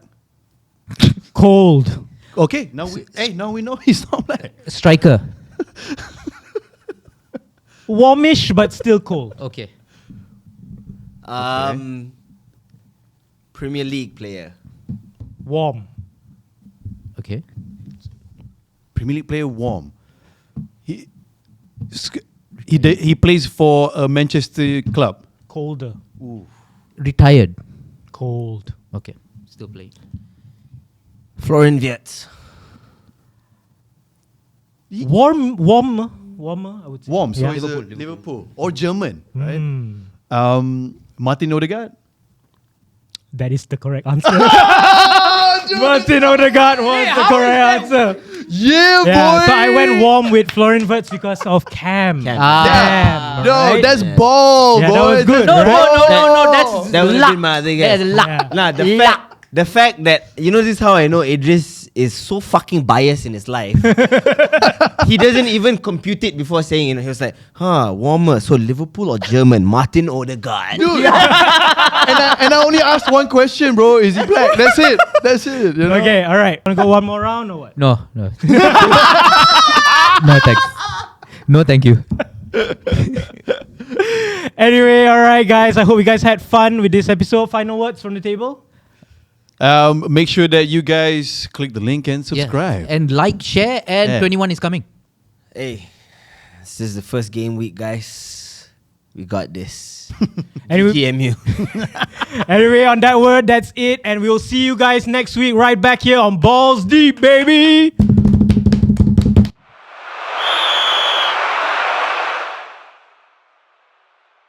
S1: Cold.
S3: Okay. Now we know he's not black.
S4: Striker.
S1: Warmish but still cold.
S4: Okay.
S2: Premier League player.
S1: Warm.
S4: Okay.
S3: Premier League player, warm. He plays for a Manchester club.
S1: Colder.
S4: Retired.
S1: Cold.
S4: Okay. Still playing.
S2: Florian Wirtz.
S1: Warmer, I would say.
S3: Warm. So
S1: Yeah.
S3: he's Liverpool or German, right?
S1: Mm.
S3: Martin Odegaard.
S1: That is the correct answer. Martin Odegaard was the correct answer.
S3: Yeah,
S1: Yeah, so I went warm with Florian Wirtz because of Cam.
S2: Cam.
S1: Cam,
S3: No,
S1: right?
S3: that's
S2: Yeah.
S3: ball,
S1: Yeah,
S3: boy.
S1: that was good,
S3: That's
S1: right?
S3: ball.
S4: That's
S2: That would have
S4: luck.
S2: been my other guess.
S4: That's luck.
S1: Yeah.
S2: Nah,
S4: Luck.
S2: the fact that, you know, this is how I know Idris is so fucking biased in his life. He doesn't even compute it before saying it. He was like, warmer. So Liverpool or German? Martin Odegaard.
S3: Dude. and I only asked one question, bro. Is he black? That's it. You know?
S1: Okay, all right. Want to go one more round or what?
S4: No. No, thanks. No, thank you.
S1: Anyway, all right, guys. I hope you guys had fun with this episode. Final words from the table.
S3: Make sure that you guys click the link and subscribe.
S4: Yeah. And like, share, and 21 is coming.
S2: Hey, this is the first game week, guys. We got this.
S1: Anyway,
S2: TMU.
S1: Anyway, on that word, that's it. And we'll see you guys next week right back here on Balls Deep, baby.